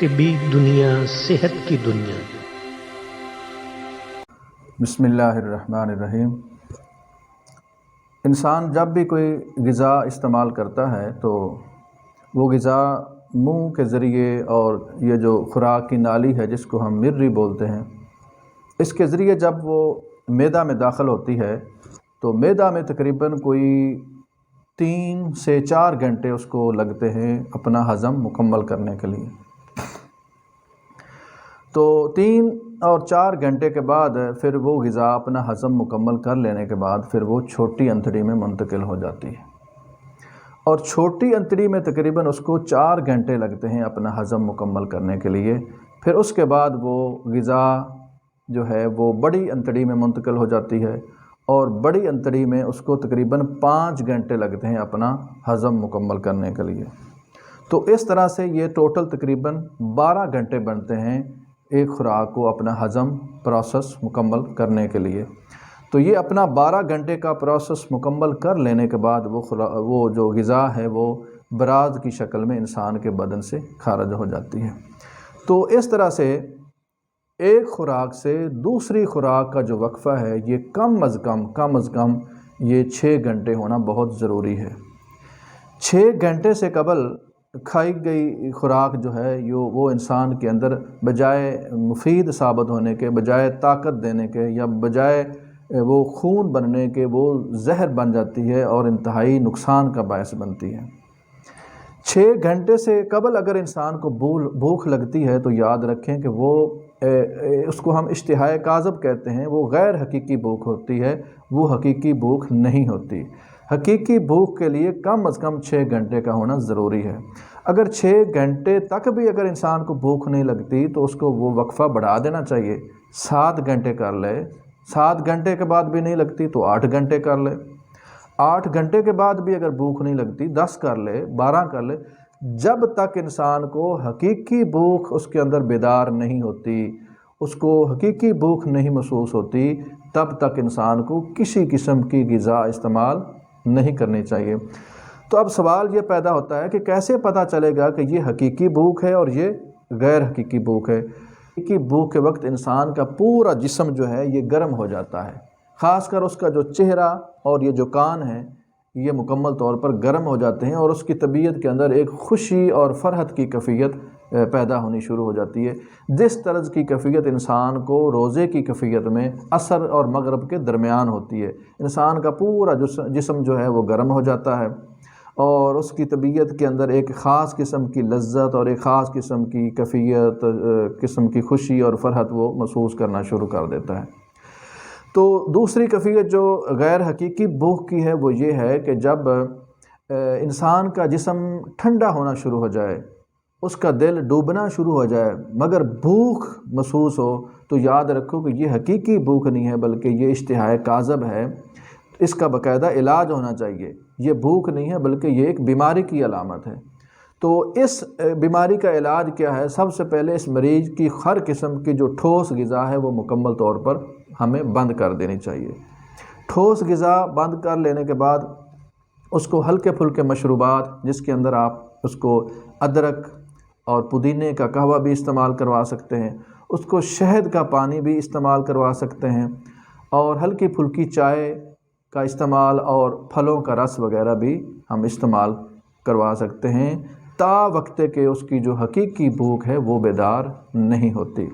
طبی دنیا، صحت کی دنیا۔ بسم اللہ الرحمن الرحیم۔ انسان جب بھی کوئی غذا استعمال کرتا ہے تو وہ غذا منہ کے ذریعے اور یہ جو خوراک کی نالی ہے جس کو ہم مرری بولتے ہیں، اس کے ذریعے جب وہ معدہ میں داخل ہوتی ہے تو معدہ میں تقریباً کوئی 3 سے 4 گھنٹے اس کو لگتے ہیں اپنا ہضم مکمل کرنے کے لیے۔ تو 3 اور 4 گھنٹے کے بعد پھر وہ غذا اپنا ہضم مکمل کر لینے کے بعد پھر وہ چھوٹی انتڑی میں منتقل ہو جاتی ہے، اور چھوٹی انتڑی میں تقریباً اس کو 4 گھنٹے لگتے ہیں اپنا ہضم مکمل کرنے کے لیے۔ پھر اس کے بعد وہ غذا جو ہے وہ بڑی انتڑی میں منتقل ہو جاتی ہے، اور بڑی انتڑی میں اس کو تقریباً 5 گھنٹے لگتے ہیں اپنا ہضم مکمل کرنے کے لیے۔ تو اس طرح سے یہ ٹوٹل تقریباً 12 گھنٹے بنتے ہیں ایک خوراک کو اپنا ہضم پروسیس مکمل کرنے کے لیے۔ تو یہ اپنا 12 گھنٹے کا پروسیس مکمل کر لینے کے بعد وہ جو غذا ہے وہ براز کی شکل میں انسان کے بدن سے خارج ہو جاتی ہے۔ تو اس طرح سے ایک خوراک سے دوسری خوراک کا جو وقفہ ہے یہ کم از کم یہ 6 گھنٹے ہونا بہت ضروری ہے۔ 6 گھنٹے سے قبل کھائی گئی خوراک جو ہے وہ انسان کے اندر بجائے مفید ثابت ہونے کے، بجائے طاقت دینے کے یا بجائے وہ خون بننے کے، وہ زہر بن جاتی ہے اور انتہائی نقصان کا باعث بنتی ہے۔ 6 گھنٹے سے قبل اگر انسان کو بھوک لگتی ہے تو یاد رکھیں کہ وہ اس کو ہم اشتہائے کاذب کہتے ہیں، وہ غیر حقیقی بھوک ہوتی ہے، وہ حقیقی بھوک نہیں ہوتی۔ حقیقی بھوک کے لیے کم از کم 6 گھنٹے کا ہونا ضروری ہے۔ اگر 6 گھنٹے تک بھی اگر انسان کو بھوک نہیں لگتی تو اس کو وہ وقفہ بڑھا دینا چاہیے، 7 گھنٹے کر لے۔ 7 گھنٹے کے بعد بھی نہیں لگتی تو 8 گھنٹے کر لے۔ 8 گھنٹے کے بعد بھی اگر بھوک نہیں لگتی 10 کر لے، 12 کر لے۔ جب تک انسان کو حقیقی بھوک اس کے اندر بیدار نہیں ہوتی، اس کو حقیقی بھوک نہیں محسوس ہوتی، تب تک انسان کو کسی قسم کی غذا استعمال نہیں کرنی چاہیے۔ تو اب سوال یہ پیدا ہوتا ہے کہ کیسے پتہ چلے گا کہ یہ حقیقی بھوک ہے اور یہ غیر حقیقی بھوک ہے؟ حقیقی بھوک کے وقت انسان کا پورا جسم جو ہے یہ گرم ہو جاتا ہے، خاص کر اس کا جو چہرہ اور یہ جو کان ہیں یہ مکمل طور پر گرم ہو جاتے ہیں، اور اس کی طبیعت کے اندر ایک خوشی اور فرحت کی کیفیت پیدا ہونی شروع ہو جاتی ہے، جس طرز کی کیفیت انسان کو روزے کی کیفیت میں عصر اور مغرب کے درمیان ہوتی ہے۔ انسان کا پورا جسم جو ہے وہ گرم ہو جاتا ہے، اور اس کی طبیعت کے اندر ایک خاص قسم کی لذت اور ایک خاص قسم کی کیفیت، قسم کی خوشی اور فرحت وہ محسوس کرنا شروع کر دیتا ہے۔ تو دوسری کیفیت جو غیر حقیقی بھوک کی ہے وہ یہ ہے کہ جب انسان کا جسم ٹھنڈا ہونا شروع ہو جائے، اس کا دل ڈوبنا شروع ہو جائے مگر بھوک محسوس ہو، تو یاد رکھو کہ یہ حقیقی بھوک نہیں ہے بلکہ یہ اشتہائے کاذب ہے۔ اس کا باقاعدہ علاج ہونا چاہیے۔ یہ بھوک نہیں ہے بلکہ یہ ایک بیماری کی علامت ہے۔ تو اس بیماری کا علاج کیا ہے؟ سب سے پہلے اس مریض کی ہر قسم کی جو ٹھوس غذا ہے وہ مکمل طور پر ہمیں بند کر دینی چاہیے۔ ٹھوس غذا بند کر لینے کے بعد اس کو ہلکے پھلکے مشروبات، جس کے اندر آپ اس کو ادرک اور پودینے کا قہوہ بھی استعمال کروا سکتے ہیں، اس کو شہد کا پانی بھی استعمال کروا سکتے ہیں، اور ہلکی پھلکی چائے کا استعمال اور پھلوں کا رس وغیرہ بھی ہم استعمال کروا سکتے ہیں، تا وقت کہ اس کی جو حقیقی بھوک ہے وہ بیدار نہیں ہوتی۔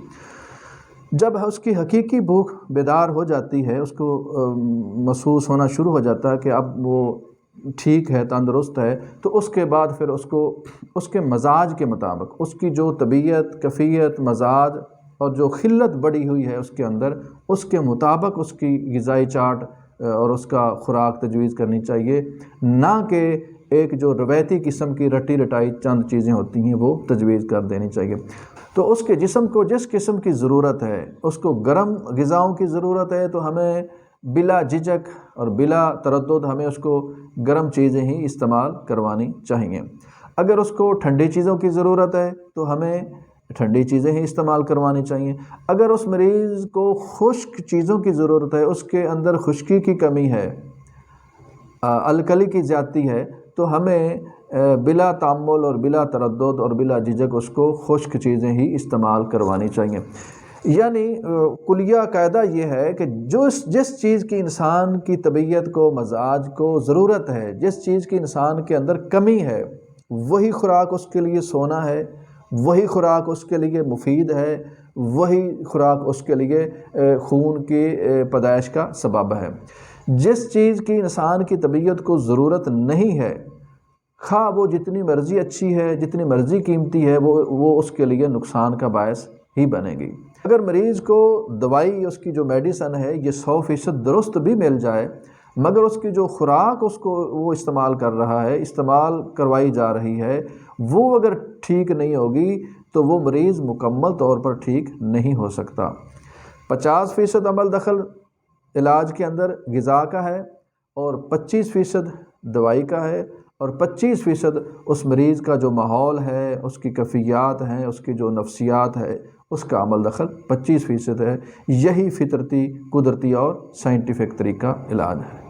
جب اس کی حقیقی بھوک بیدار ہو جاتی ہے، اس کو محسوس ہونا شروع ہو جاتا ہے کہ اب وہ ٹھیک ہے، تندرست ہے، تو اس کے بعد پھر اس کو اس کے مزاج کے مطابق، اس کی جو طبیعت، کیفیت، مزاج اور جو خلت بڑھی ہوئی ہے اس کے اندر، اس کے مطابق اس کی غذائی چارٹ اور اس کا خوراک تجویز کرنی چاہیے، نہ کہ ایک جو روایتی قسم کی رٹی رٹائی چند چیزیں ہوتی ہیں وہ تجویز کر دینی چاہیے۔ تو اس کے جسم کو جس قسم کی ضرورت ہے، اس کو گرم غذاؤں کی ضرورت ہے تو ہمیں بلا جھجک اور بلا تردد ہمیں اس کو گرم چیزیں ہی استعمال کروانی چاہیے۔ اگر اس کو ٹھنڈی چیزوں کی ضرورت ہے تو ہمیں ٹھنڈی چیزیں ہی استعمال کروانی چاہیے۔ اگر اس مریض کو خشک چیزوں کی ضرورت ہے، اس کے اندر خشکی کی کمی ہے، الکلی کی زیادتی ہے، تو ہمیں بلا تعمل اور بلا تردد اور بلا جھجک اس کو خشک چیزیں ہی استعمال کروانی چاہیے۔ یعنی کلیہ قاعدہ یہ ہے کہ جس چیز کی انسان کی طبیعت کو، مزاج کو ضرورت ہے، جس چیز کی انسان کے اندر کمی ہے، وہی خوراک اس کے لیے سونا ہے، وہی خوراک اس کے لیے مفید ہے، وہی خوراک اس کے لیے خون کی پیدائش کا سبب ہے۔ جس چیز کی انسان کی طبیعت کو ضرورت نہیں ہے، خواہ وہ جتنی مرضی اچھی ہے، جتنی مرضی قیمتی ہے، وہ اس کے لیے نقصان کا باعث ہی بنے گی۔ اگر مریض کو دوائی، اس کی جو میڈیسن ہے، یہ 100% درست بھی مل جائے، مگر اس کی جو خوراک اس کو وہ استعمال کر رہا ہے، استعمال کروائی جا رہی ہے، وہ اگر ٹھیک نہیں ہوگی تو وہ مریض مکمل طور پر ٹھیک نہیں ہو سکتا۔ 50% عمل دخل علاج کے اندر غذا کا ہے، اور 25% دوائی کا ہے، اور 25% اس مریض کا جو ماحول ہے، اس کی کیفیات ہیں، اس کی جو نفسیات ہے، اس کا عمل دخل 25% ہے۔ یہی فطرتی، قدرتی اور سائنٹیفک طریقہ علاج ہے۔